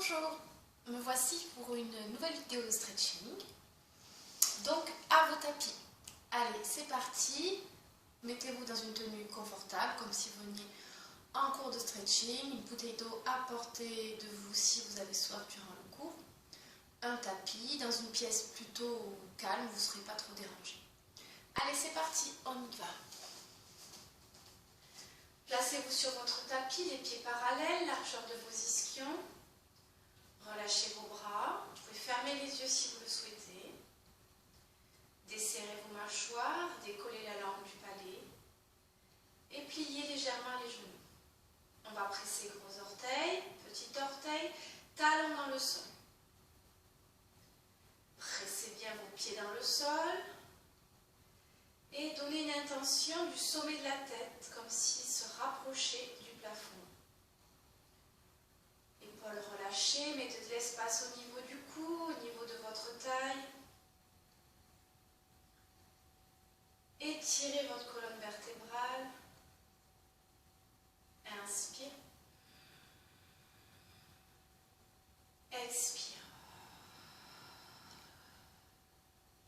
Bonjour, me voici pour une nouvelle vidéo de stretching. Donc à vos tapis. Allez, c'est parti. Mettez-vous dans une tenue confortable, comme si vous veniez en cours de stretching. Une bouteille d'eau à portée de vous si vous avez soif durant le cours. Un tapis dans une pièce plutôt calme, vous ne serez pas trop dérangé. Allez, c'est parti, on y va. Placez-vous sur votre tapis, les pieds parallèles, largeur de vos ischions. Relâchez vos bras. Vous pouvez fermer les yeux si vous le souhaitez. Desserrez vos mâchoires, décollez la langue du palais et pliez légèrement les genoux. On va presser gros orteil, petit orteil, talon dans le sol. Pressez bien vos pieds dans le sol et donnez une intention du sommet de la tête, comme s'il se rapprochait du plafond. Épaules relâchées, mettez de l'espace au niveau du cou, au niveau de votre taille. Étirez votre colonne vertébrale. Inspire. Expire.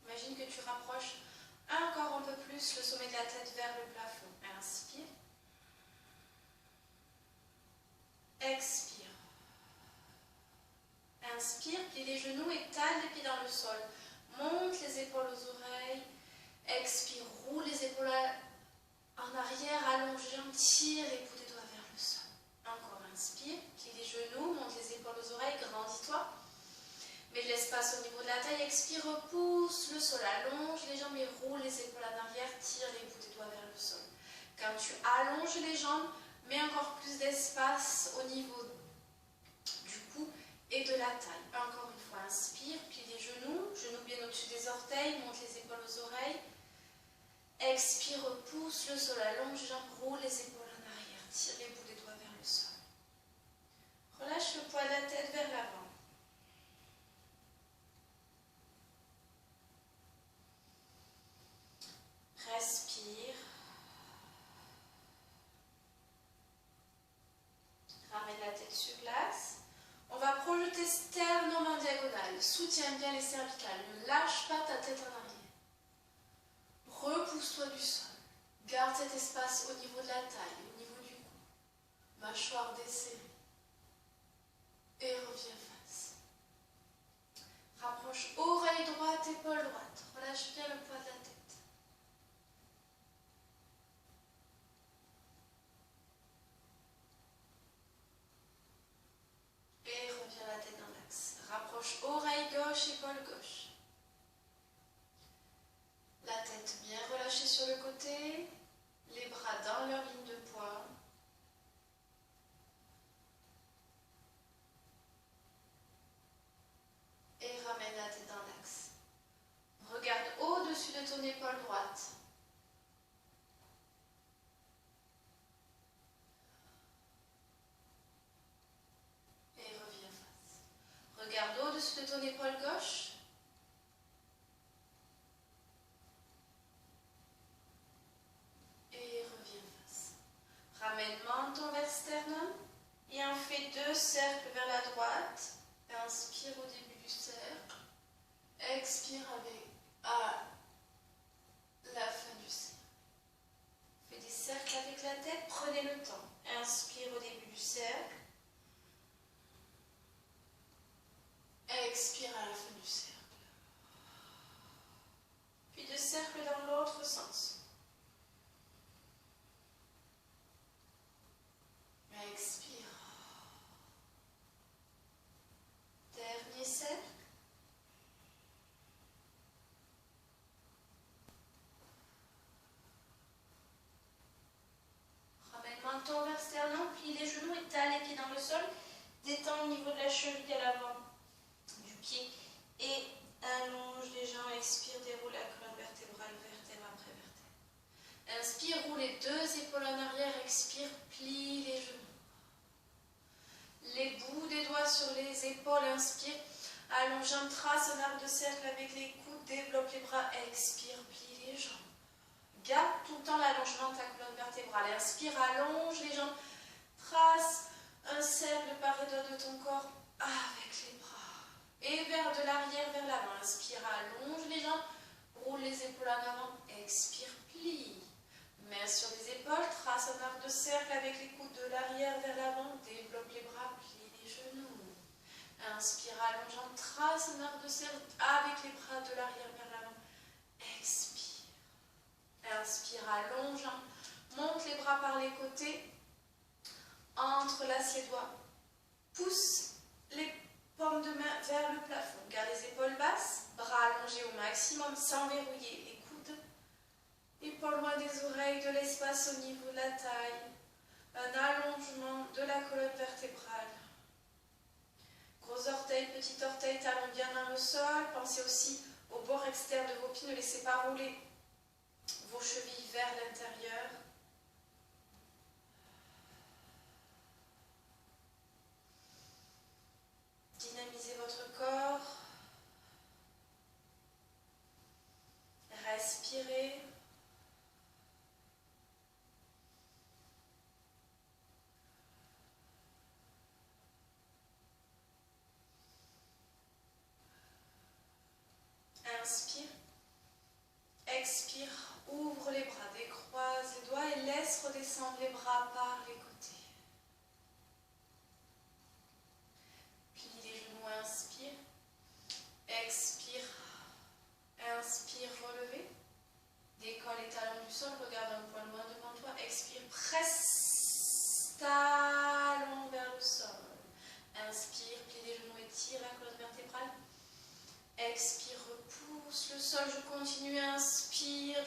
Imagine que tu rapproches encore un peu plus le sommet de la tête vers le plafond. Inspire. Expire. Inspire, plie les genoux, étale les pieds dans le sol. Monte les épaules aux oreilles. Expire, roule les épaules en arrière, allonge, tire les bouts des doigts vers le sol. Encore, inspire, plie les genoux, monte les épaules aux oreilles, grandis-toi. Mets de l'espace au niveau de la taille, expire, repousse le sol, allonge les jambes et roule les épaules en arrière, tire les bouts des doigts vers le sol. Quand tu allonges les jambes, mets encore plus d'espace au niveau du cou et de la taille. Encore une fois, inspire, plie les genoux, genoux bien au-dessus des orteils, monte les épaules aux oreilles. Expire, pousse le sol, allonge les jambes, roule les épaules en arrière, tire les bouts des doigts vers le sol. Relâche le poids de la tête vers l'avant. Respire. Ramène la tête sur glace. On va projeter sternum en diagonale. Soutiens bien les cervicales. Ne lâche pas ta tête en arrière. Repousse-toi du sol. Garde cet espace au niveau de la taille, au niveau du cou. Mâchoire desserrée. Et reviens face. Rapproche oreille droite, épaule droite. Relâche bien le poids de la tête. Et reviens la tête dans l'axe. Rapproche oreille gauche, épaule gauche. La tête bien relâchée sur le côté. Les bras dans leur ligne de poing. Et ramène la tête dans l'axe. Regarde au-dessus de ton épaule droite. Et reviens face. Regarde au-dessus de ton épaule gauche. Et reviens face. Ramène menton vers sternum. Et on fait 2 cercles vers la droite. Inspire au début du cercle. Expire à la fin du cercle. Fais des cercles avec la tête. Prenez le temps. Inspire au début du cercle. Expire à la fin du cercle. Puis 2 cercles dans l'autre sens. Expire. Dernier cercle. Ramène menton vers sternum, plie les genoux, étale les pieds dans le sol. Détends au niveau de la cheville à l'avant du pied et allonge les jambes. Expire, déroule la colonne vertébrale, vertèbre après vertèbre. Inspire, roule les 2 épaules en arrière. Expire, plie les genoux. Les bouts des doigts sur les épaules. Inspire, allonge, trace un arc de cercle avec les coudes. Développe les bras. Expire, plie les jambes. Garde tout le temps l'allongement de ta colonne vertébrale. Inspire, allonge les jambes. Trace un cercle de part et d'autre de ton corps. avec les bras. Et de l'arrière vers l'avant. Inspire, allonge les jambes. Roule les épaules en avant. Expire, plie. Main sur les épaules. Trace un arc de cercle avec les coudes de l'arrière vers l'avant. Développe les bras, plie les genoux. Inspire, allongeant. Trace un arc de cercle avec les bras de l'arrière vers l'avant. Expire. Inspire, allongeant. Monte les bras par les côtés. Entrelace les doigts. Pousse les paumes de main vers le plafond. Garde les épaules basses. Bras allongés au maximum sans verrouiller les coudes. Épaules loin des oreilles, de l'espace au niveau de la taille. Un allongement de la colonne vertébrale. Gros orteil, petit orteil, talon bien dans le sol. Pensez aussi au bord externe de vos pieds. Ne laissez pas rouler vos chevilles vers l'intérieur. Dynamisez votre corps. Respirez. Inspire. Expire. Ouvre les bras. Décroise les doigts et laisse redescendre les bras par les côtés. Plie les genoux. Inspire. Expire. Inspire. Relevez. Décolle les talons du sol. Regarde un point loin devant toi. Expire. Presse. Talons vers le sol. Inspire. Plie les genoux. Étire la colonne vertébrale. Expire, repousse le sol, je continue, inspire,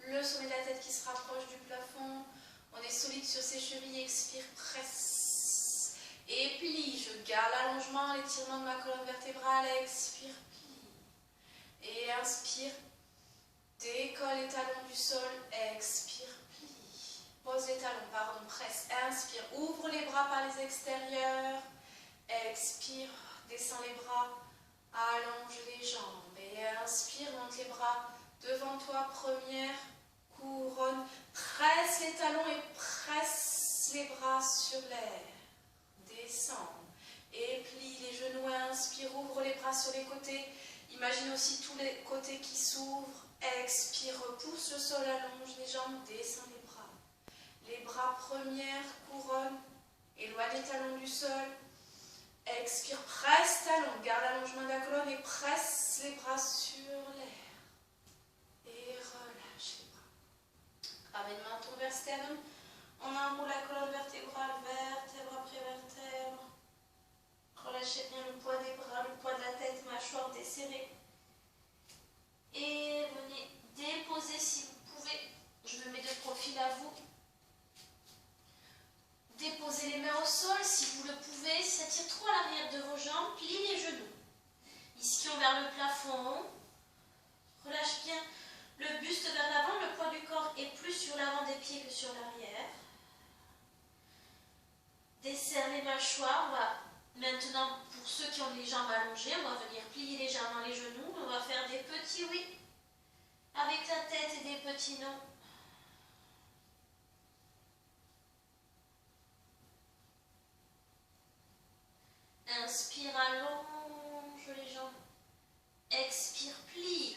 le sommet de la tête qui se rapproche du plafond, on est solide sur ses chevilles, expire, presse, et plie, je garde l'allongement, l'étirement de ma colonne vertébrale, expire, plie, et inspire, décolle les talons du sol, expire, plie, pose les talons, pardon, presse, inspire, ouvre les bras par les extérieurs, expire, descend les bras, allonge les jambes et inspire, monte les bras devant toi, première couronne, presse les talons et presse les bras sur l'air, descend et plie les genoux, inspire, ouvre les bras sur les côtés, imagine aussi tous les côtés qui s'ouvrent, expire, repousse le sol, allonge les jambes, descend les bras première couronne, éloigne les talons du sol. Expire, presse talon, garde l'allongement de la colonne et presse les bras sur l'air. Et relâche les bras. Ramène menton vers sternum. On enroule la colonne vertébrale, vertèbre après vertèbre. Relâchez bien le poids des bras, le poids de la tête, mâchoire desserrée. Et venez déposer si vous pouvez. Je me mets de profil à vous. Déposez les mains au sol si vous le pouvez. S'attire trop à l'arrière de vos jambes. Plie les genoux. Ischion vers le plafond. Relâche bien le buste vers l'avant. Le poids du corps est plus sur l'avant des pieds que sur l'arrière. Desserre les mâchoires. On va maintenant, pour ceux qui ont les jambes allongées, on va venir plier légèrement les genoux. On va faire des petits oui avec la tête et des petits non. Inspire, allonge les jambes. Expire, plie.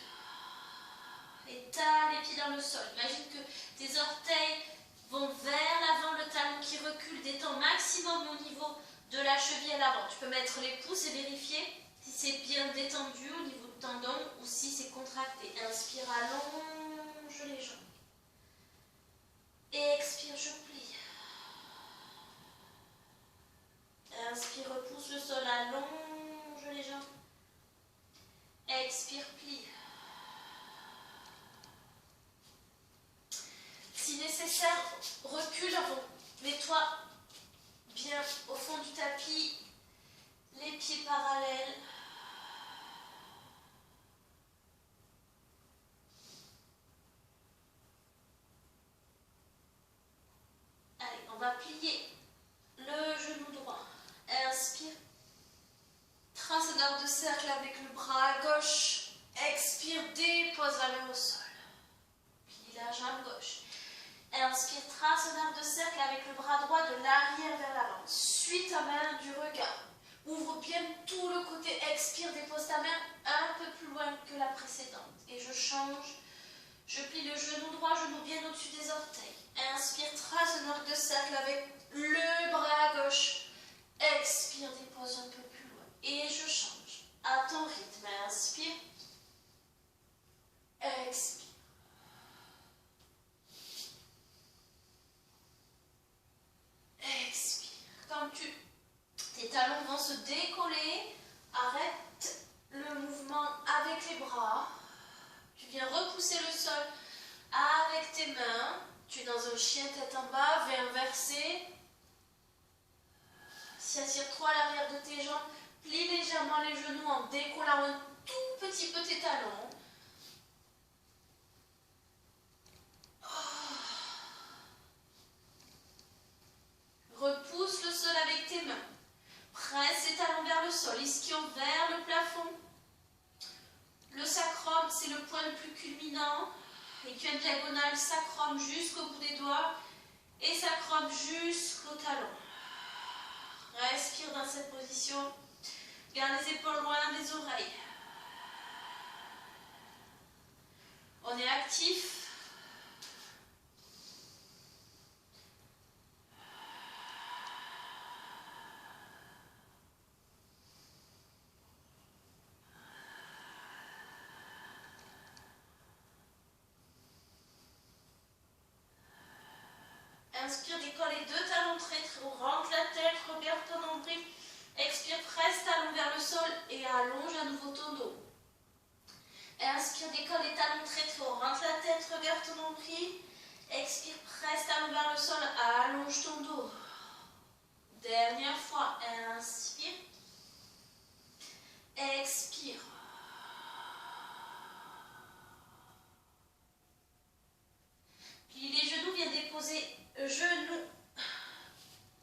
Étale les pieds dans le sol. Imagine que tes orteils vont vers l'avant, le talon qui recule, détend maximum au niveau de la cheville à l'avant. Tu peux mettre les pouces et vérifier si c'est bien détendu au niveau du tendon ou si c'est contracté. Inspire, allonge les jambes. Expire, je plie. Inspire, repousse le sol, allonge les jambes. Expire, plie. Si nécessaire, recule avant. Mets-toi bien au fond du tapis, les pieds parallèles. Allez, on va plier le genou droit. Inspire. Trace un arc de cercle avec le bras gauche. Expire, dépose la main au sol. Plie la jambe gauche. Inspire, trace un arc de cercle avec le bras droit de l'arrière vers l'avant. Suis ta main du regard. Ouvre bien tout le côté, expire, dépose ta main un peu plus loin que la précédente. Et je change, je plie le genou droit, genou bien au-dessus des orteils. Inspire, trace un arc de cercle avec le bras gauche. Expire, dépose un peu plus loin. Et je change. À ton rythme, inspire. Expire. Expire. Quand tes talons vont se décoller, arrête le mouvement avec les bras. Tu viens repousser le sol avec tes mains. Tu es dans un chien tête en bas, vais inverser. Attire-toi à l'arrière de tes jambes. Plie légèrement les genoux en décollant un tout petit peu tes talons. Repousse le sol avec tes mains. Presse tes talons vers le sol, ischion vers le plafond. Le sacrum, c'est le point le plus culminant. Écuelle diagonale, sacrum jusqu'au bout des doigts et sacrum jusqu'au talon. Respire dans cette position. Garde les épaules loin des oreilles. On est actif. Inspire, décolle les deux talons très haut, rentre la tête, regarde ton nombril. Expire, presse talons vers le sol et allonge à nouveau ton dos. Inspire, décolle les talons très haut, rentre la tête, regarde ton nombril. Expire, presse talons vers le sol, allonge ton dos. Dernière fois, inspire. Expire. Plie les genoux, viens déposer genoux,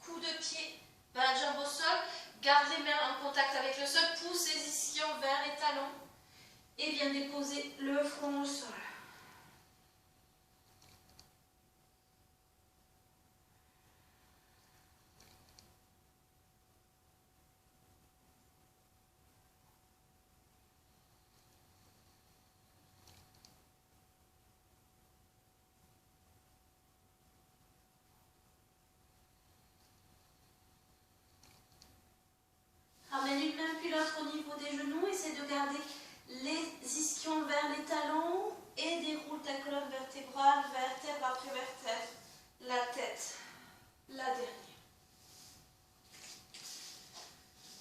coup de pied, bas de jambe au sol. Garde les mains en contact avec le sol, pousse les ischions vers les talons et viens déposer le front au sol. Ramène une main puis l'autre au niveau des genoux. Essaie de garder les ischions vers les talons et déroule ta colonne vertébrale, vertèbre après vertèbre. La tête, la dernière.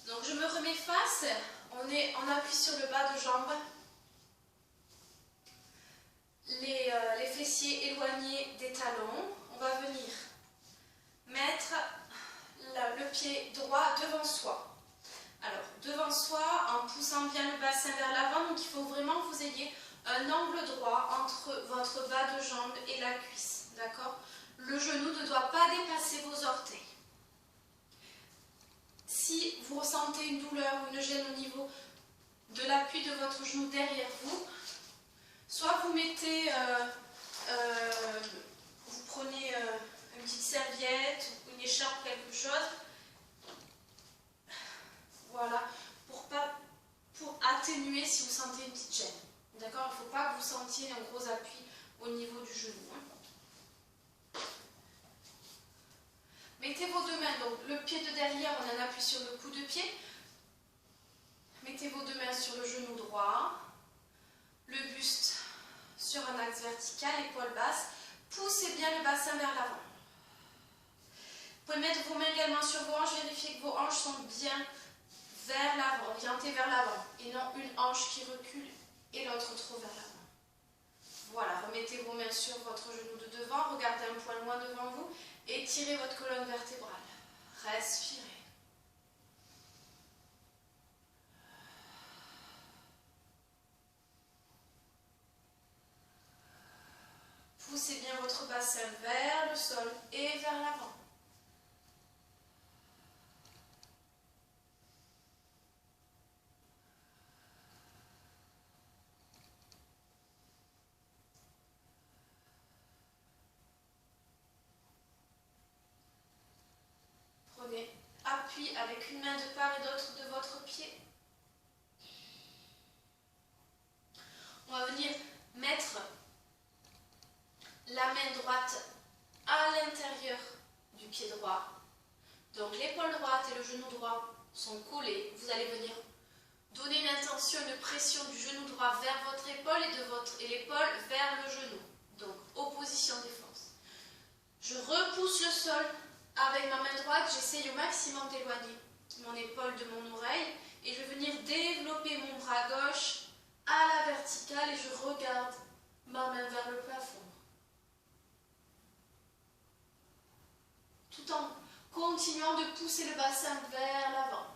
Donc je me remets face. On appuie sur le bas de jambe. Les fessiers éloignés des talons. On va venir mettre le pied droit devant soi. Alors, devant soi, en poussant bien le bassin vers l'avant, donc il faut vraiment que vous ayez un angle droit entre votre bas de jambe et la cuisse, d'accord? Le genou ne doit pas dépasser vos orteils. Si vous ressentez une douleur ou une gêne au niveau de l'appui de votre genou derrière vous, soit vous mettez, vous prenez une petite serviette, une écharpe, quelque chose. Voilà, pour atténuer si vous sentez une petite gêne. D'accord? Il ne faut pas que vous sentiez un gros appui au niveau du genou. Mettez vos deux mains, donc le pied de derrière, on en appuie sur le coup de pied. Mettez vos deux mains sur le genou droit, le buste sur un axe vertical, épaule basse. Poussez bien le bassin vers l'avant. Vous pouvez mettre vos mains également sur vos hanches, vérifiez que vos hanches sont bien vers l'avant, orientées vers l'avant, et non une hanche qui recule et l'autre trop vers l'avant. Voilà, remettez vos mains sur votre genou de devant, regardez un point loin devant vous, et tirez votre colonne vertébrale. Respirez. Poussez bien votre bassin vers le sol et vers l'avant. Prenez appui avec une main de part et d'autre de votre pied. On va venir mettre la main droite à l'intérieur du pied droit. Donc l'épaule droite et le genou droit sont collés. Vous allez venir donner une intention, une pression du genou droit vers votre épaule et l'épaule vers le genou. Donc opposition défense. Je repousse le sol avec ma main droite, j'essaye au maximum d'éloigner mon épaule de mon oreille et je vais venir développer mon bras gauche à la verticale et je regarde ma main vers le plafond. Tout en continuant de pousser le bassin vers l'avant.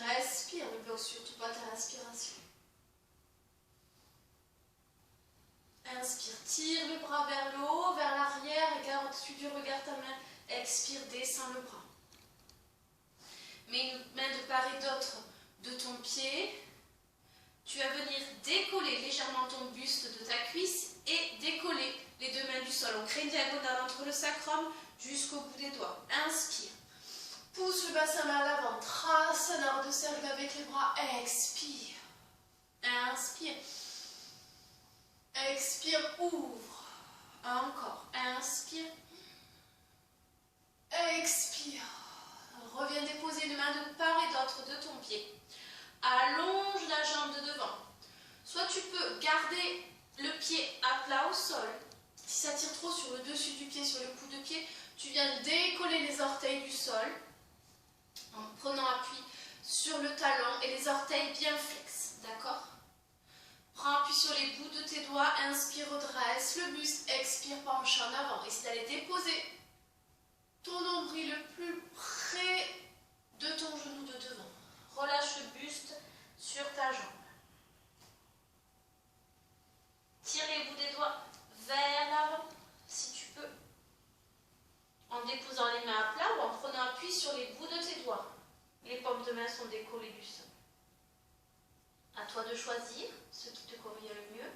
Respire, ne bloque surtout pas ta respiration. Inspire, tire le bras vers le haut, vers l'arrière et garde au-dessus du regard ta main. Expire, descends le bras. Mets une main de part et d'autre de ton pied. Tu vas venir décoller légèrement ton buste de ta cuisse et décoller les deux mains du sol. On crée une diagonale entre le sacrum jusqu'au bout des doigts. Inspire. Pousse le bassin vers l'avant. Trace un arc de cercle avec les bras. Expire. Inspire. Expire. Ouvre. Encore. Inspire. Expire. Reviens déposer une main de part et d'autre de ton pied. Allonge la jambe de devant. Soit tu peux garder le pied à plat au sol. Si ça tire trop sur le dessus du pied, sur le coup de pied, tu viens décoller les orteils du sol en prenant appui sur le talon et les orteils bien flex. D'accord? Prends appui sur les bouts de tes doigts. Inspire, redresse le buste. Expire, penche en avant. Essaye d'aller déposer ton nombril le plus près de ton genou de devant. Relâche le buste sur ta jambe. Tire les bouts des doigts vers l'avant, si tu peux, en déposant les mains à plat ou en prenant appui sur les bouts de tes doigts. Les paumes de main sont décollées du sol. À toi de choisir ce qui te convient le mieux.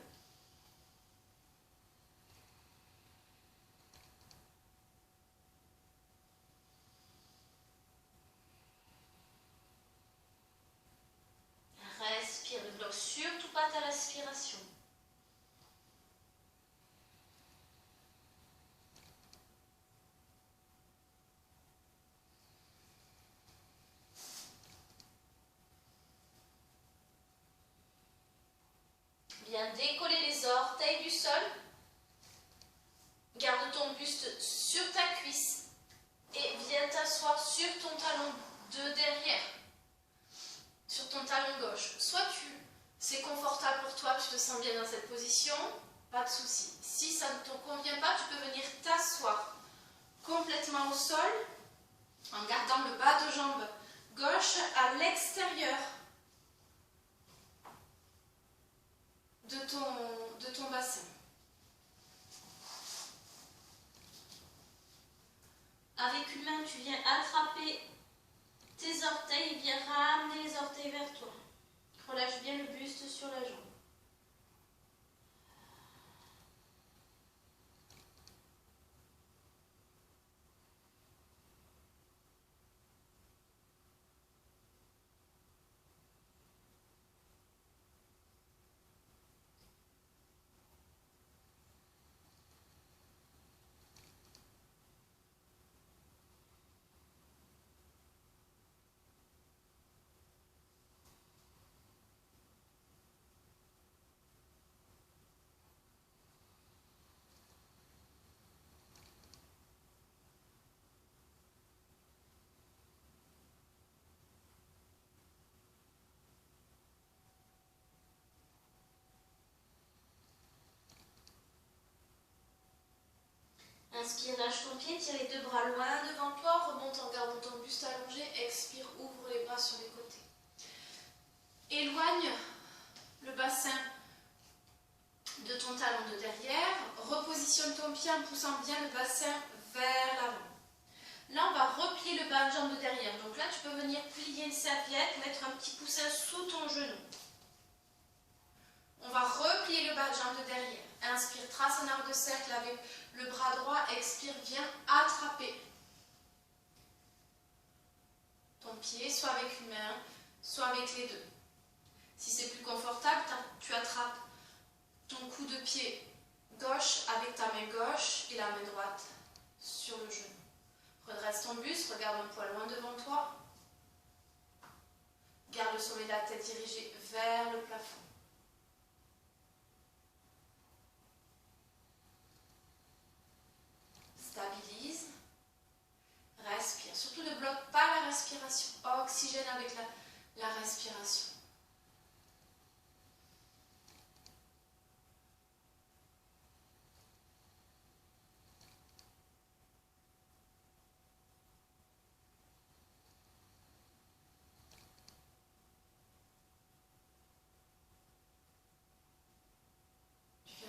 Respire, ne bloque surtout pas ta respiration. Viens décoller les orteils du sol. Garde ton buste sur ta cuisse et viens t'asseoir sur ton talon de derrière. Sur ton talon gauche. Soit c'est confortable pour toi, tu te sens bien dans cette position, pas de souci. Si ça ne te convient pas, tu peux venir t'asseoir complètement au sol en gardant le bas de jambe gauche à l'extérieur de ton bassin. Avec une main, tu viens attraper tes orteils et viens ramener les orteils vers toi. Relâche bien le buste sur la jambe. Inspire, lâche ton pied, tire les deux bras loin devant toi, remonte en gardant ton buste allongé, expire, ouvre les bras sur les côtés. Éloigne le bassin de ton talon de derrière, repositionne ton pied en poussant bien le bassin vers l'avant. Là, on va replier le bas de jambe de derrière. Donc là, tu peux venir plier une serviette, mettre un petit coussin sous ton genou. On va replier le bas de jambe de derrière. Inspire, trace un arc de cercle avec le bras droit. Expire, viens attraper ton pied, soit avec une main, soit avec les deux. Si c'est plus confortable, tu attrapes ton coup de pied gauche avec ta main gauche et la main droite sur le genou. Redresse ton buste, regarde un poil loin devant toi. Garde le sommet de la tête dirigé vers le plafond. Stabilise. Respire. Surtout ne bloque pas la respiration. Oxygène avec la respiration.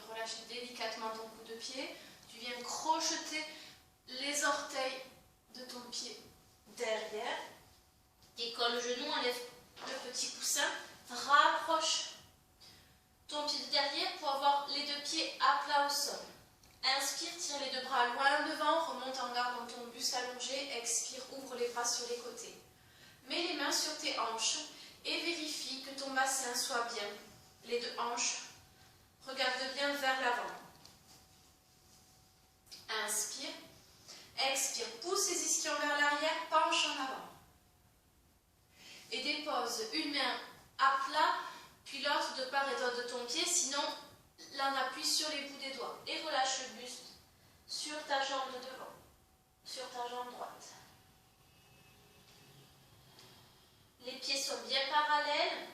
Relâche délicatement ton coup de pied. Tu viens crocheter les orteils de ton pied derrière. Décolle le genou, enlève le petit coussin. Rapproche ton pied de derrière pour avoir les deux pieds à plat au sol. Inspire, tire les deux bras loin devant, remonte en gardant ton buste allongé. Expire, ouvre les bras sur les côtés. Mets les mains sur tes hanches et vérifie que ton bassin soit bien. Les deux hanches. Regarde bien vers l'avant. Inspire. Expire. Pousse les ischions vers l'arrière. Penche en avant. Et dépose une main à plat, puis l'autre de part et d'autre de ton pied. Sinon, l'un appuie sur les bouts des doigts. Et relâche le buste sur ta jambe de devant. Sur ta jambe droite. Les pieds sont bien parallèles.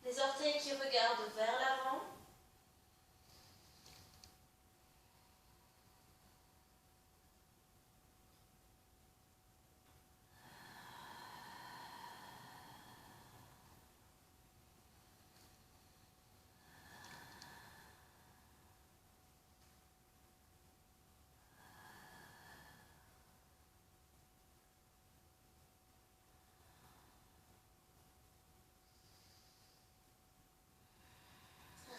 Les orteils qui regardent vers l'avant.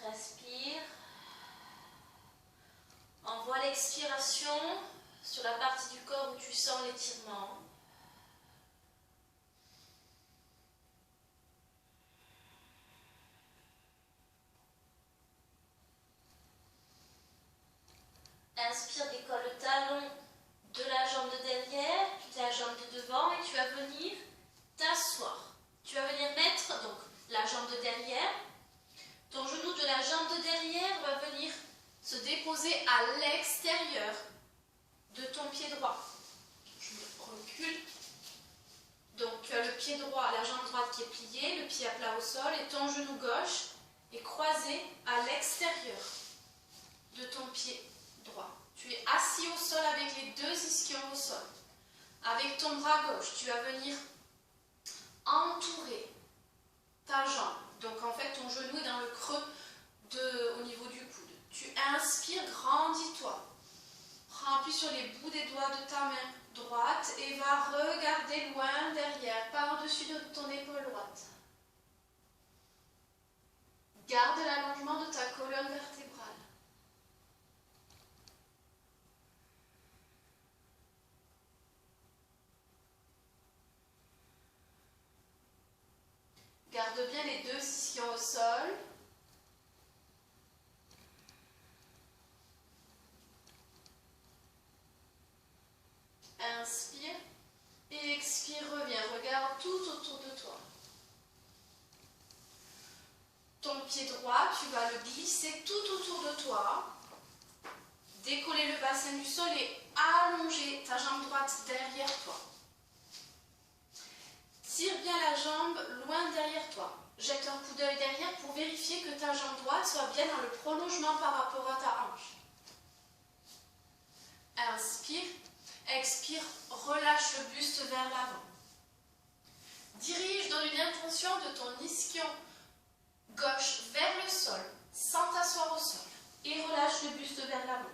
Respire. Envoie l'expiration sur la partie du corps où tu sens l'étirement. Inspire, décolle le talon de la jambe de derrière, puis la jambe de devant et tu vas venir t'asseoir. Tu vas venir mettre donc la jambe de derrière. Ton genou de la jambe de derrière va venir se déposer à l'extérieur de ton pied droit. Je me recule. Donc tu as le pied droit, la jambe droite qui est pliée, le pied à plat au sol et ton genou gauche est croisé à l'extérieur de ton pied droit. Tu es assis au sol avec les deux ischions au sol. Avec ton bras gauche, tu vas venir entourer ta jambe. Donc en fait, ton genou est dans le creux au niveau du coude. Tu inspires, grandis-toi. Appuie sur les bouts des doigts de ta main droite et va regarder loin derrière, par-dessus de ton épaule droite. Garde l'allongement de ta colonne vertébrale. Garde bien les deux ischions au sol. Inspire et expire, reviens. Regarde tout autour de toi. Ton pied droit, tu vas le glisser tout autour de toi. Décoller le bassin du sol et allonger ta jambe droite derrière toi. Tire bien la jambe loin derrière toi. Jette un coup d'œil derrière pour vérifier que ta jambe droite soit bien dans le prolongement par rapport à ta hanche. Inspire, expire, relâche le buste vers l'avant. Dirige, donne une intention de ton ischion gauche vers le sol, sans t'asseoir au sol. Et relâche le buste vers l'avant.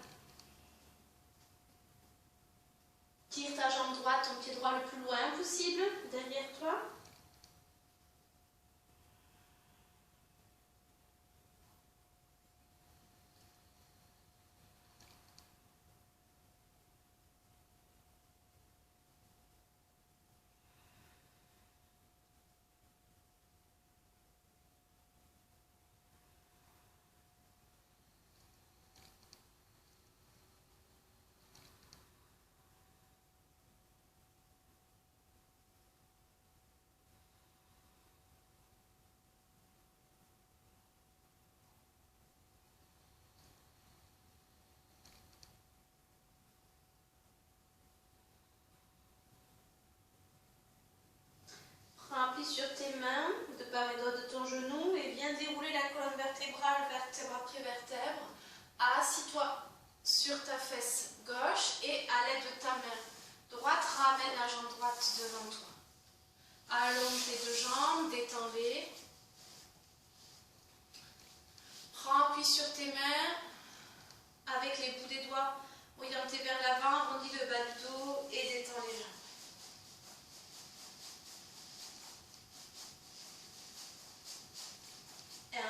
Tire ta jambe droite, ton pied droit le plus loin possible derrière toi. sur ta fesse gauche et à l'aide de ta main droite, ramène la jambe droite devant toi. Allonge les deux jambes, détends-les. Prends appui sur tes mains avec les bouts des doigts orientés vers l'avant, arrondis le bas du dos et détends les jambes.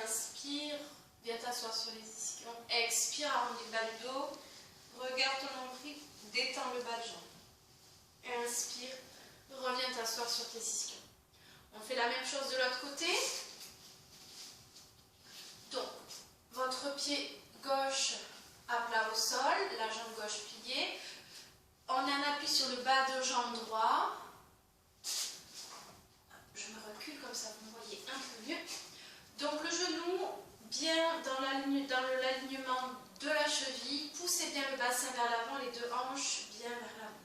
Inspire, viens t'asseoir sur les ischions. Expire, arrondis le bas du dos. Regarde ton nombril, détends le bas de jambe. Inspire, reviens t'asseoir sur tes ischions. On fait la même chose de l'autre côté. Donc, votre pied gauche à plat au sol, la jambe gauche pliée. On a un appui sur le bas de jambe droit. Je me recule comme ça, vous me voyez un peu mieux. Donc le genou bien dans l'alignement de la cheville. Poussez bien le bassin vers l'avant, les deux hanches bien vers l'avant.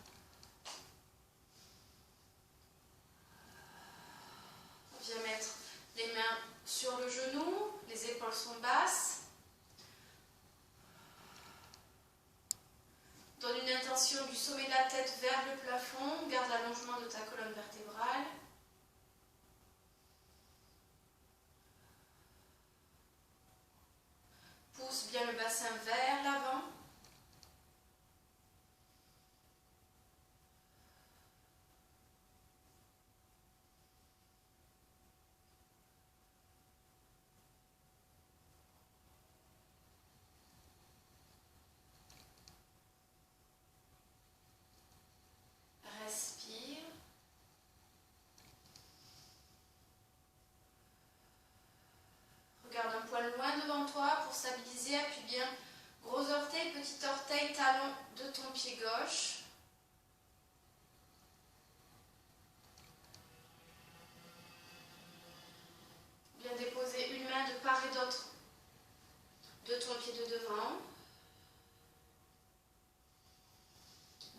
Viens mettre les mains sur le genou, les épaules sont basses. Donne une intention du sommet de la tête vers le plafond, garde l'allongement de ta colonne vertébrale. Pousse bien le bassin vers l'avant. Respire. Regarde un poil loin devant toi pour stabiliser. Appuie bien gros orteil, petit orteil, talon de ton pied gauche. Bien déposer une main de part et d'autre de ton pied de devant.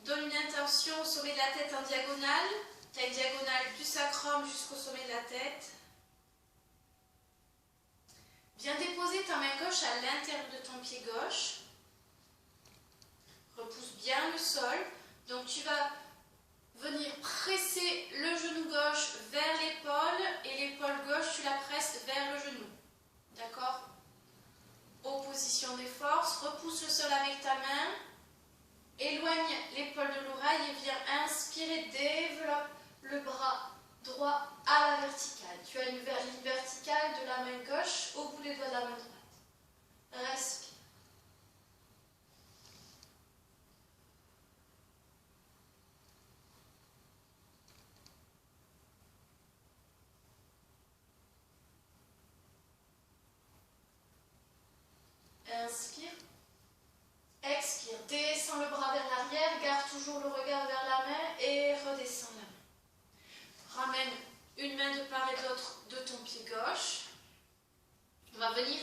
Donne une intention au sommet de la tête en diagonale. Taille diagonale du sacrum jusqu'au sommet de la tête. Viens déposer ta main gauche à l'intérieur de ton pied gauche. Repousse bien le sol. Donc tu vas venir presser le genou gauche vers l'épaule et l'épaule gauche, tu la presses vers le genou. D'accord? Opposition des forces. Repousse le sol avec ta main. Éloigne l'épaule de l'oreille et viens inspirer, développe le bras droit à la verticale. Tu as une ligne verticale de la main gauche au bout des doigts de la main droite. Respire. Inspire. Expire. Descends le bras vers l'arrière. Garde toujours le regard vers la main et redescends la main. Ramène une main de part et d'autre de ton pied gauche. On va venir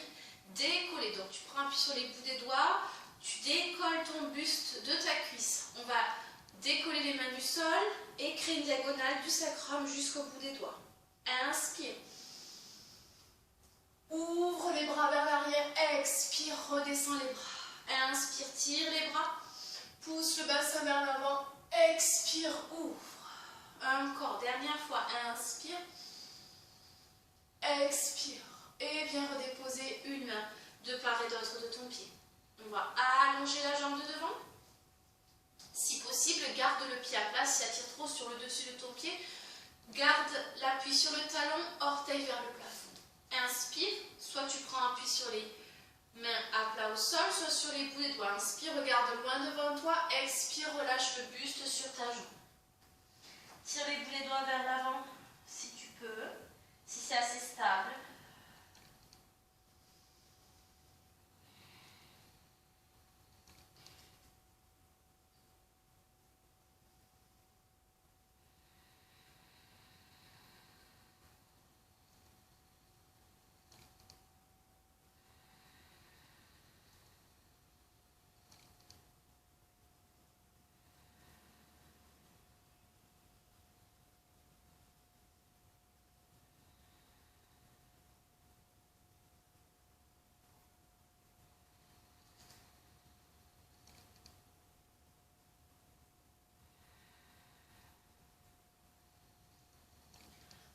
décoller. Donc tu prends appui sur les bouts des doigts. Tu décolles ton buste de ta cuisse. On va décoller les mains du sol et créer une diagonale du sacrum jusqu'au bout des doigts. Inspire. Ouvre les bras vers l'arrière. Expire. Redescends les bras. Inspire. Tire les bras. Pousse le bassin vers l'avant. Expire. Ouvre. Encore. Dernière fois. Inspire. Expire. Et viens redéposer une main de part et d'autre de ton pied. On va allonger la jambe de devant. Si possible, garde le pied à plat. Si ça tire trop sur le dessus de ton pied, garde l'appui sur le talon, orteil vers le plafond. Inspire, soit tu prends appui sur les mains à plat au sol, soit sur les bouts des doigts. Inspire, regarde loin devant toi. Expire, relâche le buste sur ta jambe. Tire les bouts des doigts vers l'avant si tu peux, si c'est assez stable.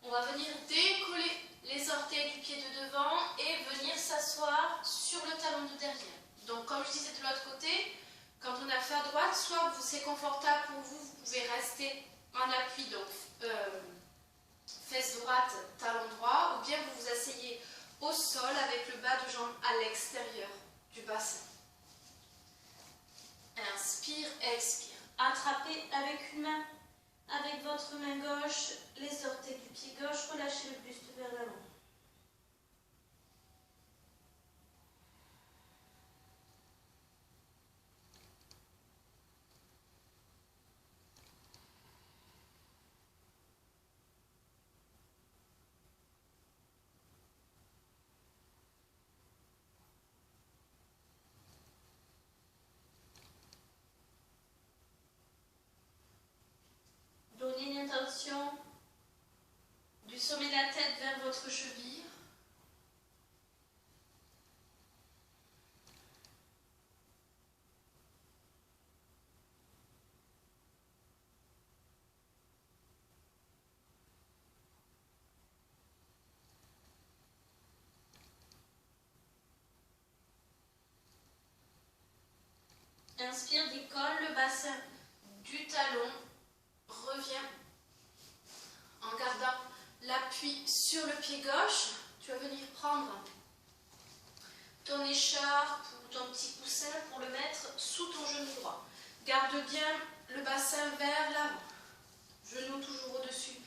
On va venir décoller les orteils du pied de devant et venir s'asseoir sur le talon de derrière. Donc comme je disais de l'autre côté, quand on a fait à droite, soit c'est confortable pour vous, vous pouvez rester en appui, donc fesse droite, talon droit, ou bien vous vous asseyez au sol avec le bas de jambe à l'extérieur du bassin. Inspire, expire. Attrapez avec une main, avec votre main gauche, les orteils du pied gauche, relâchez le buste vers l'avant. Donnez une intention du sommet de la tête vers votre cheville. Inspire, décolle le bassin du talon, reviens en gardant l'appui sur le pied gauche. Tu vas venir prendre ton écharpe ou ton petit coussin pour le mettre sous ton genou droit. Garde bien le bassin vers l'avant, genou toujours au-dessus